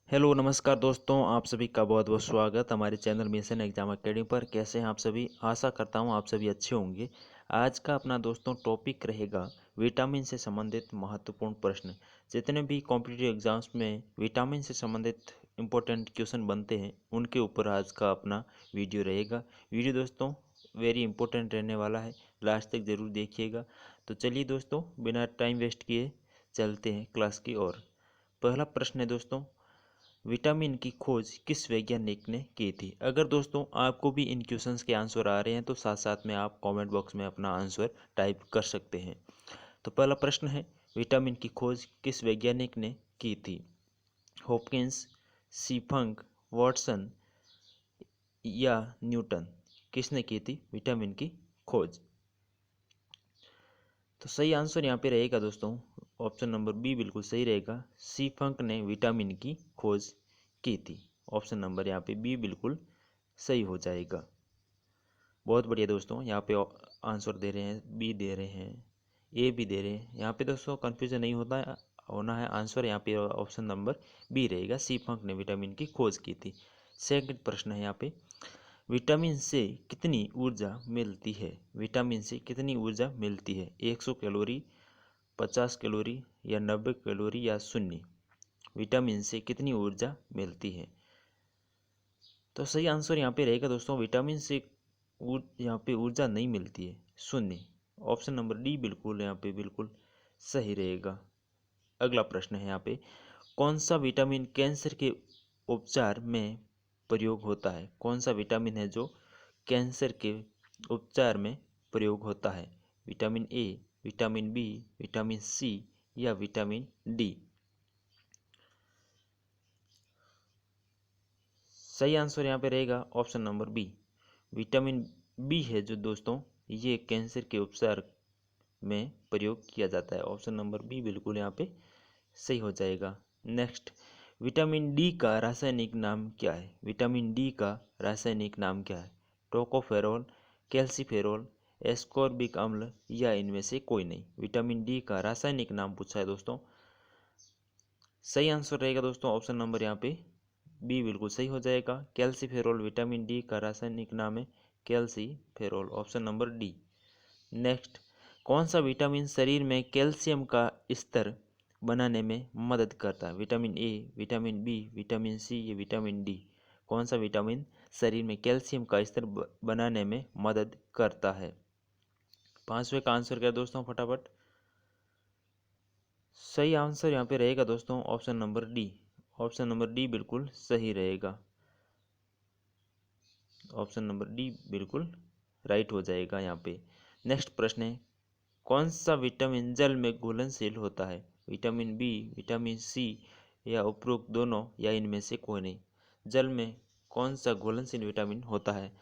Hello नमस्कार दोस्तों, आप सभी का बहुत बहुत स्वागत हमारे चैनल मिशन एग्जाम एकेडमी पर। कैसे हैं आप सभी? आशा करता हूं आप सभी अच्छे होंगे। आज का अपना दोस्तों टॉपिक रहेगा विटामिन से संबंधित महत्वपूर्ण प्रश्न। जितने भी कॉम्पिटिटिव एग्जाम्स में विटामिन से संबंधित इंपॉर्टेंट क्वेश्चन बनते हैं उनके ऊपर आज का अपना वीडियो रहेगा। वीडियो दोस्तों वेरी इंपॉर्टेंट रहने वाला है, लास्ट तक ज़रूर देखिएगा। तो चलिए दोस्तों बिना टाइम वेस्ट किए चलते हैं क्लास की ओर। पहला प्रश्न है दोस्तों, विटामिन की खोज किस वैज्ञानिक ने की थी? अगर दोस्तों आपको भी इन क्वेश्चंस के आंसर आ रहे हैं तो साथ साथ में आप कमेंट बॉक्स में अपना आंसर टाइप कर सकते हैं। तो पहला प्रश्न है, विटामिन की खोज किस वैज्ञानिक ने की थी? हॉपकिंस, सीफंक, वॉटसन या न्यूटन? किसने की थी विटामिन की खोज? तो सही आंसर यहाँ पे रहेगा दोस्तों ऑप्शन नंबर बी बिल्कुल सही रहेगा। सीफंक ने विटामिन की खोज की थी। ऑप्शन नंबर यहाँ पे बी बिल्कुल सही हो जाएगा। बहुत बढ़िया दोस्तों, यहाँ पे आंसर दे रहे हैं, बी दे रहे हैं, ए भी दे रहे हैं। यहाँ पे दोस्तों कन्फ्यूजन नहीं होना है। आंसर यहाँ पे ऑप्शन नंबर बी रहेगा, सीफंक ने विटामिन की खोज की थी। सेकंड प्रश्न है यहाँ पे, विटामिन से कितनी ऊर्जा मिलती है? विटामिन से कितनी ऊर्जा मिलती है? 100 कैलोरी, 50 कैलोरी या 90 कैलोरी या शून्य? विटामिन से कितनी ऊर्जा मिलती है? तो सही आंसर यहाँ पे रहेगा दोस्तों, विटामिन से यहाँ पे ऊर्जा नहीं मिलती है, शून्य। ऑप्शन नंबर डी बिल्कुल यहाँ पे बिल्कुल सही रहेगा। अगला प्रश्न है यहाँ पे, कौन सा विटामिन कैंसर के उपचार में प्रयोग होता है? कौन सा विटामिन है जो कैंसर के उपचार में प्रयोग होता है? Vitamin A, vitamin B, vitamin C या विटामिन डी? सही आंसर यहाँ पे रहेगा option number B, vitamin B है जो दोस्तों ये कैंसर के उपचार में प्रयोग किया जाता है। ऑप्शन नंबर बी बिल्कुल यहाँ पे सही हो जाएगा। नेक्स्ट, विटामिन डी का रासायनिक नाम क्या है? विटामिन डी का रासायनिक नाम क्या है? टोकोफेरोल, कैल्सीफेरोल, एस्कॉर्बिक अम्ल या इनमें से कोई नहीं? विटामिन डी का रासायनिक नाम पूछा है दोस्तों। सही आंसर रहेगा दोस्तों ऑप्शन नंबर यहाँ पे बी बिल्कुल सही हो जाएगा। कैल्सीफेरोल विटामिन डी का रासायनिक नाम है, calciferol. Option number D. Next, कौन सा विटामिन शरीर में कैल्शियम का स्तर बनाने में मदद करता है? Vitamin A, vitamin B, vitamin C या विटामिन डी? कौन सा विटामिन शरीर में कैल्शियम का स्तर बनाने में मदद करता है? पांचवें का आंसर क्या है दोस्तों फटाफट? सही आंसर यहाँ पे रहेगा दोस्तों option number D. Option number D बिल्कुल सही रहेगा। ऑप्शन नंबर डी बिल्कुल राइट हो जाएगा यहाँ पे। नेक्स्ट प्रश्न है, कौन सा विटामिन जल में घुलनशील होता है? विटामिन बी, विटामिन सी या उपरोक्त दोनों या इनमें से कोई नहीं? जल में कौन सा घुलनशील विटामिन होता है?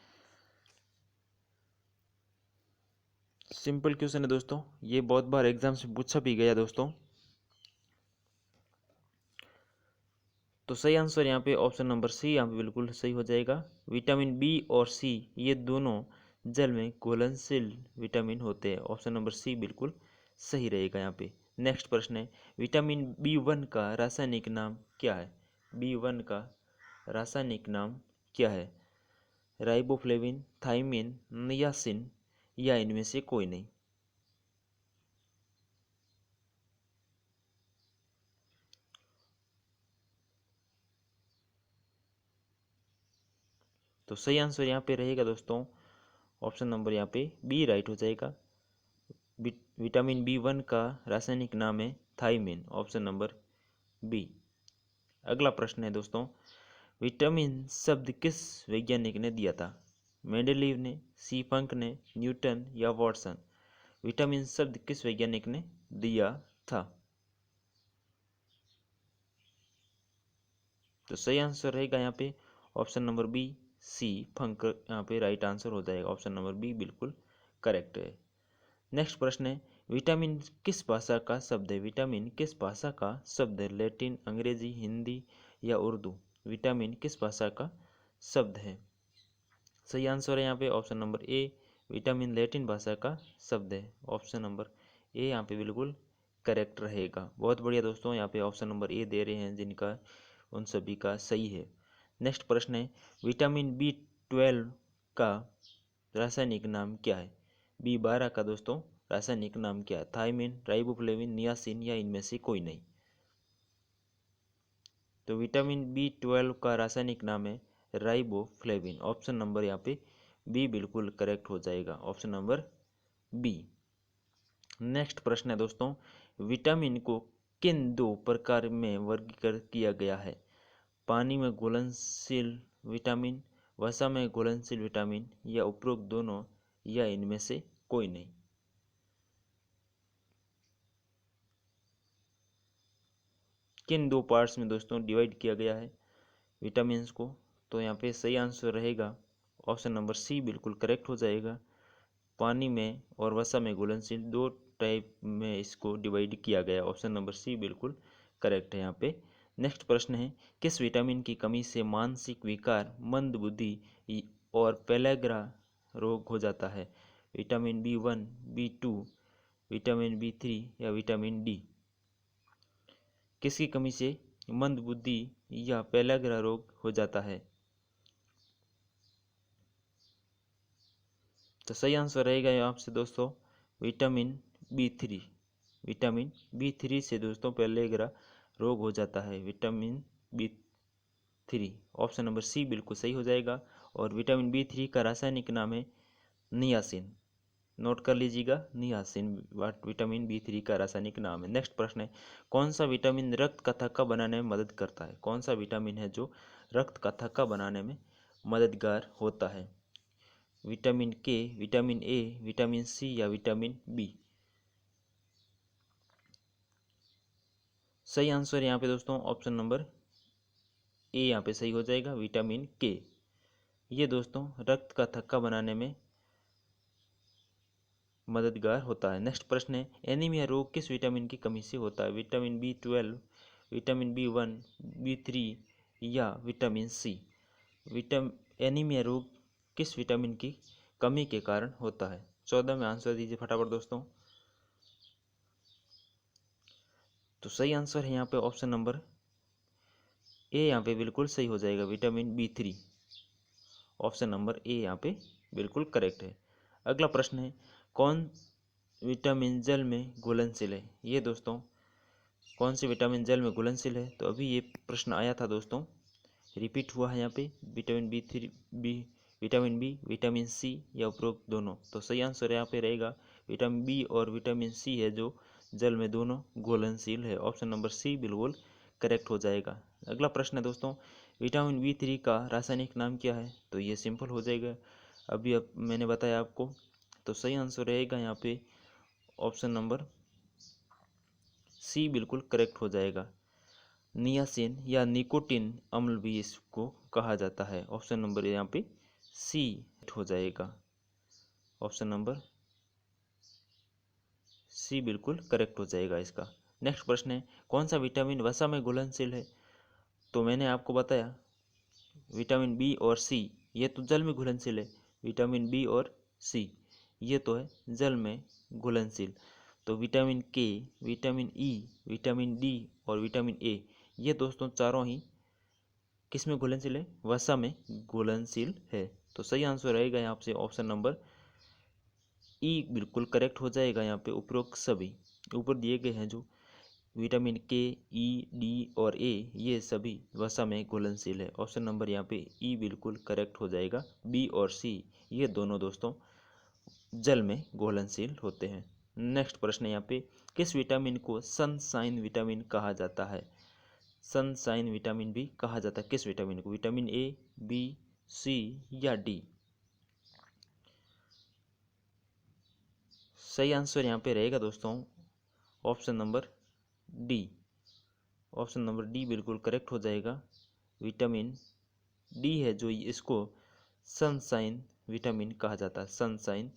सिंपल क्वेश्चन है दोस्तों, ये बहुत बार एग्जाम से पूछा भी गया दोस्तों। तो सही आंसर यहाँ पे ऑप्शन नंबर सी यहाँ पे बिल्कुल सही हो जाएगा। विटामिन बी और सी ये दोनों जल में घुलनशील विटामिन होते हैं। ऑप्शन नंबर सी बिल्कुल सही रहेगा यहाँ पे। नेक्स्ट प्रश्न है, विटामिन बी 1 का रासायनिक नाम क्या है? बी 1 का रासायनिक नाम क्या है? राइबोफ्लेविन, थाइमिन, नियासिन या इनमें से कोई नहीं? तो सही आंसर यहाँ पे रहेगा दोस्तों ऑप्शन नंबर यहाँ पे बी राइट हो जाएगा। विटामिन बी 1 का रासायनिक नाम है थाइमिन। Option number B. अगला प्रश्न है दोस्तों, विटामिन शब्द किस वैज्ञानिक ने दिया था? मेंडेलीव ने, सीफंक ने, न्यूटन या वॉटसन? विटामिन शब्द किस वैज्ञानिक ने दिया था? तो सही आंसर रहेगा यहाँ पे ऑप्शन नंबर बी, सी फंक यहाँ पे राइट आंसर हो जाएगा। ऑप्शन नंबर बी बिल्कुल करेक्ट है। नेक्स्ट प्रश्न है, विटामिन किस भाषा का शब्द है? विटामिन किस भाषा का शब्द है? लैटिन, अंग्रेजी, हिंदी या उर्दू? विटामिन किस भाषा का शब्द है? सही आंसर है यहाँ पे option number A, vitamin Latin भाषा का शब्द है। ऑप्शन नंबर ए यहाँ पे बिल्कुल करेक्ट रहेगा। बहुत बढ़िया दोस्तों, यहाँ पे ऑप्शन नंबर ए दे रहे हैं जिनका उन सभी का सही है। नेक्स्ट प्रश्न है, विटामिन B12 का रासायनिक नाम क्या है? B12 का दोस्तों रासायनिक नाम क्या है? थायमिन, राइबोफ्लेविन, नियासिन या इनमें से कोई नहीं। तो विटामिन B12 का रासायनिक नाम है राइबोफ्लेविन। ऑप्शन नंबर यहाँ पे बी बिल्कुल करेक्ट हो जाएगा, ऑप्शन नंबर बी। नेक्स्ट प्रश्न है दोस्तों, विटामिन को किन दो प्रकार में वर्गीकृत किया गया है? पानी में घुलनशील विटामिन, वसा में घुलनशील विटामिन या उपरोक्त दोनों या इनमें से कोई नहीं। किन दो पार्ट्स में दोस्तों डिवाइड किया गया है विटामिन्स को? तो यहाँ पे सही आंसर रहेगा ऑप्शन नंबर सी बिल्कुल करेक्ट हो जाएगा। पानी में और वसा में घुलनशील दो टाइप में इसको डिवाइड किया गया, ऑप्शन नंबर सी बिल्कुल करेक्ट है यहाँ पे। नेक्स्ट प्रश्न है, किस विटामिन की कमी से मानसिक विकार, मंदबुद्धि और पेलेग्रा रोग हो जाता है? Vitamin B1, B2, vitamin B3 या विटामिन डी? किसकी कमी से मंदबुद्धि या पेलेग्रा रोग हो जाता है? तो सही आंसर रहेगा यहाँ से दोस्तों विटामिन B3। विटामिन B3 से दोस्तों पेलेग्रा रोग हो जाता है, vitamin B3। Option number C बिल्कुल सही हो जाएगा। और विटामिन B3 का रासायनिक नाम है नियासिन। नोट कर लीजिएगा, नियासिन विटामिन B3 का रासायनिक नाम है। नेक्स्ट प्रश्न है, कौन सा विटामिन रक्त का थक्का बनाने में मदद करता है? कौन सा विटामिन है जो रक्त का थक्का बनाने में मददगार होता है? विटामिन के, विटामिन ए, विटामिन सी या विटामिन बी? सही आंसर यहाँ पे दोस्तों ऑप्शन नंबर ए यहाँ पे सही हो जाएगा, विटामिन के। ये दोस्तों रक्त का थक्का बनाने में मददगार होता है। नेक्स्ट प्रश्न है, एनीमिया रोग किस विटामिन की कमी से होता है? Vitamin B12, vitamin B1, B3 या विटामिन सी? एनीमिया रोग किस विटामिन की कमी के कारण होता है? 14 में आंसर दीजिए फटाफट दोस्तों। तो सही आंसर है यहाँ पे ऑप्शन नंबर ए यहाँ पे बिल्कुल सही हो जाएगा, vitamin B3। Option number A यहाँ पे बिल्कुल करेक्ट है। अगला प्रश्न है, कौन विटामिन जल में घुलनशील है? ये दोस्तों कौन से विटामिन जल में घुलनशील है? तो अभी ये प्रश्न आया था दोस्तों, रिपीट हुआ है यहाँ पे। Vitamin B3, vitamin B, vitamin C या उपरोक्त दोनों? तो सही आंसर यहाँ पे रहेगा विटामिन बी और विटामिन सी है जो जल में दोनों घुलनशील है, ऑप्शन नंबर सी बिल्कुल करेक्ट हो जाएगा। अगला प्रश्न है दोस्तों, विटामिन B3 का रासायनिक नाम क्या है? तो ये सिंपल हो जाएगा, अभी अब मैंने बताया आपको। तो सही आंसर रहेगा यहाँ पे ऑप्शन नंबर सी बिल्कुल करेक्ट हो जाएगा। नियासिन या निकोटिन अम्ल भी इसको कहा जाता है, ऑप्शन नंबर यहाँ पे सी हो जाएगा, ऑप्शन नंबर सी बिल्कुल करेक्ट हो जाएगा इसका। नेक्स्ट प्रश्न है, कौन सा विटामिन वसा में घुलनशील है? तो मैंने आपको बताया विटामिन बी और सी ये तो जल में घुलनशील है, विटामिन बी और सी ये तो है जल में घुलनशील। तो विटामिन के, विटामिन ई, विटामिन डी और विटामिन ए ये दोस्तों चारों ही किस में घुलनशील है? वसा में घुलनशील है। तो सही आंसर रहेगा यहाँ से ऑप्शन नंबर ई बिल्कुल करेक्ट हो जाएगा। यहाँ पे उपरोक्त सभी ऊपर दिए गए हैं जो विटामिन के, ई, डी और ए ये सभी वसा में घुलनशील है, ऑप्शन नंबर यहाँ पे ई बिल्कुल करेक्ट हो जाएगा। बी और सी ये दोनों दोस्तों जल में घुलनशील होते हैं। नेक्स्ट प्रश्न यहाँ पे, किस विटामिन को सनसाइन विटामिन कहा जाता है? सनसाइन विटामिन भी कहा जाता है किस विटामिन को? विटामिन ए, बी, सी या डी? सही आंसर यहाँ पे रहेगा दोस्तों option number D. Option number D बिल्कुल करेक्ट हो जाएगा। विटामिन डी है जो इसको सनसाइन विटामिन कहा जाता है, सनसाइन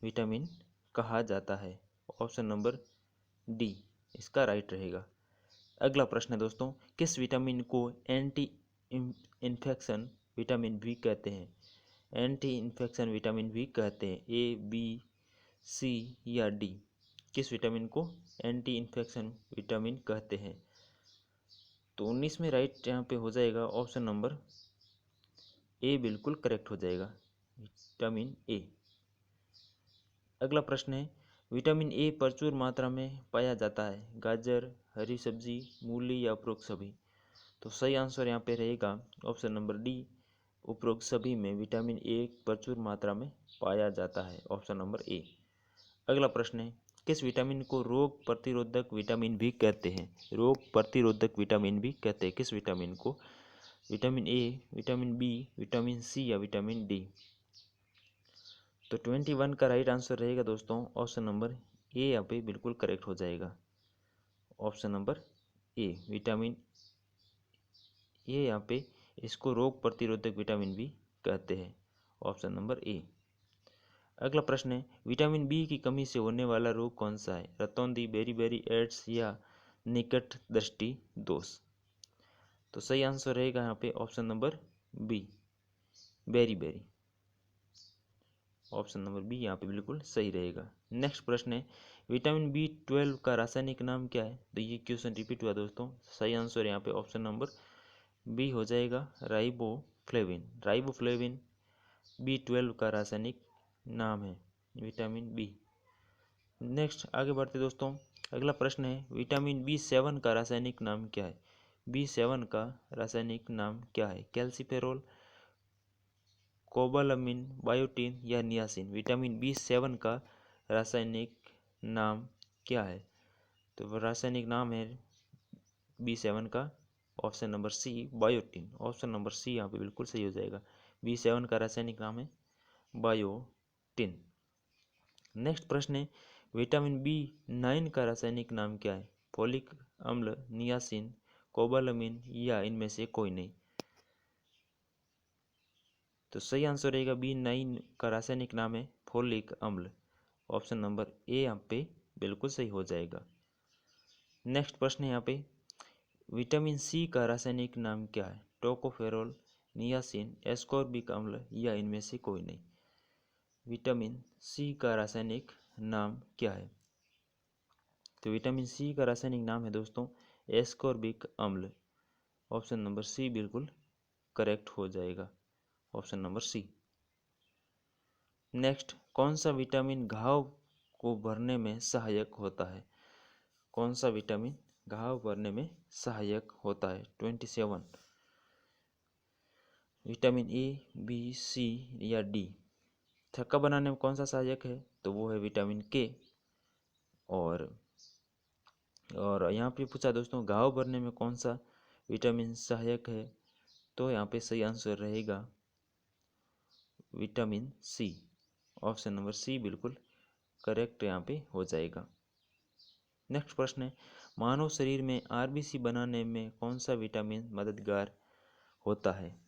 विटामिन कहा जाता है, ऑप्शन नंबर डी इसका राइट रहेगा। अगला प्रश्न है दोस्तों, किस विटामिन को एंटी इन्फेक्शन विटामिन भी कहते हैं? एंटी इन्फेक्शन विटामिन भी कहते हैं, ए, बी, सी या डी? किस विटामिन को एंटी इन्फेक्शन विटामिन कहते हैं? तो 19 में राइट यहाँ पे हो जाएगा ऑप्शन नंबर ए बिल्कुल करेक्ट हो जाएगा, विटामिन ए। अगला प्रश्न है, विटामिन ए प्रचुर मात्रा में पाया जाता है, गाजर, हरी सब्जी, मूली या उपरोक्त सभी। तो सही आंसर यहाँ पे रहेगा ऑप्शन नंबर डी, उपरोक्त सभी में विटामिन ए प्रचुर मात्रा में पाया जाता है, ऑप्शन नंबर ए। अगला प्रश्न है, किस विटामिन को रोग प्रतिरोधक विटामिन भी कहते हैं? रोग प्रतिरोधक विटामिन भी कहते हैं किस विटामिन को? Vitamin A, vitamin B, vitamin C या विटामिन डी। तो 21 का राइट आंसर रहेगा दोस्तों ऑप्शन नंबर ए, यहाँ पे बिल्कुल करेक्ट हो जाएगा, option number A, vitamin A. यहाँ पे इसको रोग प्रतिरोधक विटामिन भी कहते हैं, ऑप्शन नंबर ए। अगला प्रश्न है, विटामिन बी की कमी से होने वाला रोग कौन सा है? रतौंधी, बेरी, एड्स या निकट दृष्टि दोष। तो सही आंसर रहेगा यहाँ पे ऑप्शन नंबर बी, बेरी। ऑप्शन नंबर बी यहाँ पे बिल्कुल सही रहेगा। नेक्स्ट प्रश्न है, विटामिन B12 का रासायनिक नाम क्या है? तो ये क्वेश्चन रिपीट हुआ दोस्तों। सही आंसर यहाँ पे ऑप्शन नंबर बी हो जाएगा, राइबोफ्लेविन। राइबोफ्लेविन B12 का रासायनिक नाम है, विटामिन बी। नेक्स्ट आगे बढ़ते दोस्तों। अगला प्रश्न है, विटामिन B7 का रासायनिक नाम क्या है? B7 का रासायनिक नाम क्या है? कैल्सीफेरोल, कोबालामिन, बायोटिन या नियासिन। विटामिन B7 का रासायनिक नाम क्या है? तो रासायनिक नाम है B7 का option number C, biotin. Option number C यहाँ पे बिल्कुल सही हो जाएगा, B7 का रासायनिक नाम है बायोटिन। नेक्स्ट प्रश्न है, विटामिन B9 का रासायनिक नाम क्या है? फोलिक अम्ल, नियासिन, कोबालामिन या इनमें से कोई नहीं। तो सही आंसर रहेगा B9 का रासायनिक नाम है फोलिक अम्ल, ऑप्शन नंबर ए यहाँ पे बिल्कुल सही हो जाएगा। नेक्स्ट प्रश्न है यहाँ पे, विटामिन सी का रासायनिक नाम क्या है? टोकोफेरोल, नियासिन, एस्कॉर्बिक अम्ल या इनमें से कोई नहीं। विटामिन सी का रासायनिक नाम क्या है? तो विटामिन सी का रासायनिक नाम है दोस्तों एस्कॉर्बिक अम्ल, ऑप्शन नंबर सी बिल्कुल करेक्ट हो जाएगा, ऑप्शन नंबर सी। नेक्स्ट, कौन सा विटामिन घाव को भरने में सहायक होता है? कौन सा विटामिन घाव भरने में सहायक होता है? 27। विटामिन ए, बी, सी या डी। थक्का बनाने में कौन सा सहायक है? तो वो है विटामिन के। और यहाँ पे पूछा दोस्तों घाव भरने में कौन सा विटामिन सहायक है? तो यहाँ पे सही आंसर रहेगा vitamin C, option number C बिल्कुल करेक्ट यहाँ पे हो जाएगा। नेक्स्ट प्रश्न है, मानव शरीर में आरबीसी बनाने में कौन सा विटामिन मददगार होता है?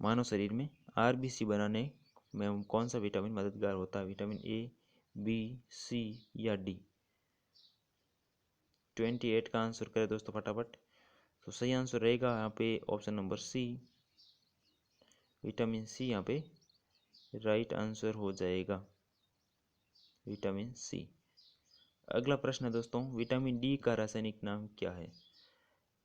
मानव शरीर में आरबीसी बनाने में कौन सा विटामिन मददगार होता है? विटामिन ए, बी, सी या डी। 28 का आंसर करें दोस्तों फटाफट। तो सही आंसर रहेगा यहाँ पे option number C, vitamin C यहाँ पे राइट आंसर हो जाएगा, विटामिन सी। अगला प्रश्न है दोस्तों, विटामिन डी का रासायनिक नाम क्या है?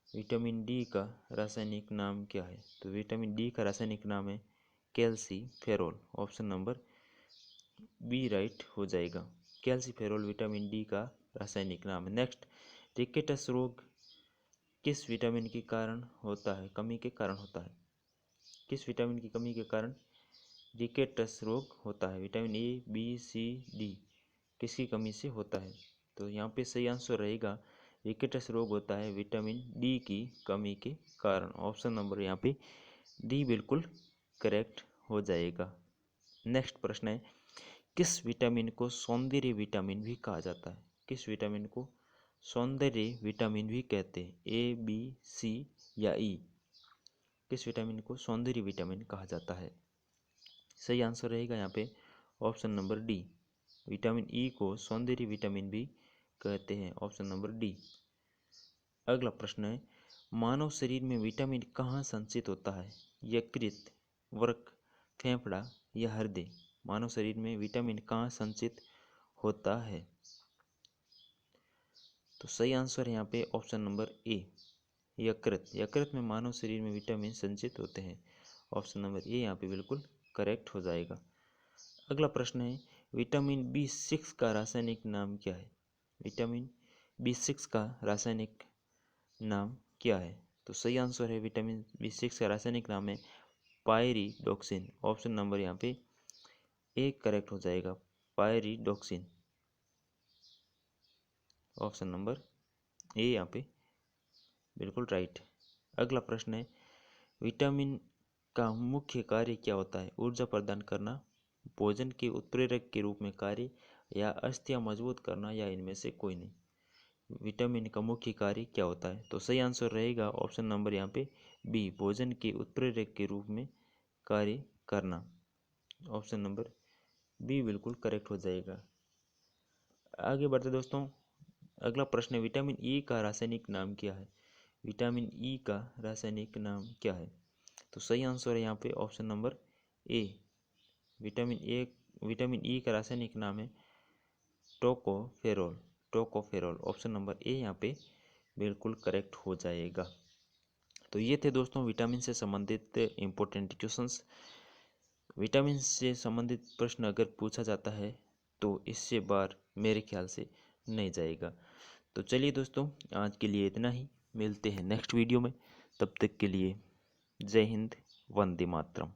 विटामिन डी का रासायनिक नाम क्या है? तो विटामिन डी का रासायनिक नाम है calciferol, option number B right हो जाएगा। कैल्सीफेरोल विटामिन डी का रासायनिक नाम है। नेक्स्ट, रिकेटस रोग किस विटामिन के कारण होता है? कमी के कारण होता है। किस विटामिन की कमी के कारण रिकेटस रोग होता है? Vitamin A, B, C, D, किसकी कमी से होता है? तो यहाँ पे सही आंसर रहेगा रिकेटस रोग होता है विटामिन डी की कमी के कारण, ऑप्शन नंबर यहाँ पे डी बिल्कुल करेक्ट हो जाएगा। नेक्स्ट प्रश्न है, किस विटामिन को सौंदर्य विटामिन भी कहा जाता है? किस विटामिन को सौंदर्य विटामिन भी कहते हैं? ए, बी, सी या ई। किस विटामिन को सौंदर्य विटामिन कहा जाता है? सही आंसर रहेगा यहाँ पे option number D, vitamin E को सौंदर्य विटामिन भी कहते हैं, ऑप्शन नंबर डी। अगला प्रश्न है, मानव शरीर में विटामिन कहाँ संचित होता है? यकृत, वृक्क, फेफड़ा या हृदय। मानव शरीर में विटामिन कहाँ संचित होता है? तो सही आंसर है यहाँ पे ऑप्शन नंबर ए, यकृत। यकृत में मानव शरीर में विटामिन संचित होते हैं। ऑप्शन नंबर ए यहाँ पे बिल्कुल करेक्ट हो जाएगा। अगला प्रश्न है विटामिन B6 का रासायनिक नाम क्या है? विटामिन B6 का रासायनिक नाम क्या है? तो सही आंसर है विटामिन B6 का रासायनिक नाम है पायरिडोक्सिन। ऑप्शन नंबर यहाँ पे ए करेक्ट हो जाएगा, पायरिडोक्सिन। ऑप्शन नंबर ए यहाँ पे बिल्कुल राइट। अगला प्रश्न है विटामिन का मुख्य कार्य क्या होता है? ऊर्जा प्रदान करना, भोजन के उत्प्रेरक के रूप में कार्य, या अस्थियां मजबूत करना, या इनमें से कोई नहीं। विटामिन का मुख्य कार्य क्या होता है? तो सही आंसर रहेगा ऑप्शन नंबर यहाँ पे बी, भोजन के उत्प्रेरक के रूप में कार्य करना। ऑप्शन नंबर बी बिल्कुल करेक्ट हो जाएगा। आगे बढ़ते दोस्तों, अगला प्रश्न है विटामिन ई का रासायनिक नाम क्या है? विटामिन ई का रासायनिक नाम क्या है? तो सही आंसर है यहाँ पे option number A, vitamin E का रासायनिक नाम है tocopherol. Tocopherol. Option number A यहाँ पे बिल्कुल करेक्ट हो जाएगा। तो ये थे दोस्तों विटामिन से संबंधित इम्पोर्टेंट क्वेश्चंस। विटामिन से संबंधित प्रश्न अगर पूछा जाता है तो इससे बार मेरे ख्याल से नहीं जाएगा। तो चलिए दोस्तों, आज के लिए इतना ही। मिलते हैं नेक्स्ट वीडियो में। तब तक के लिए जय हिंद, वंदे मातरम।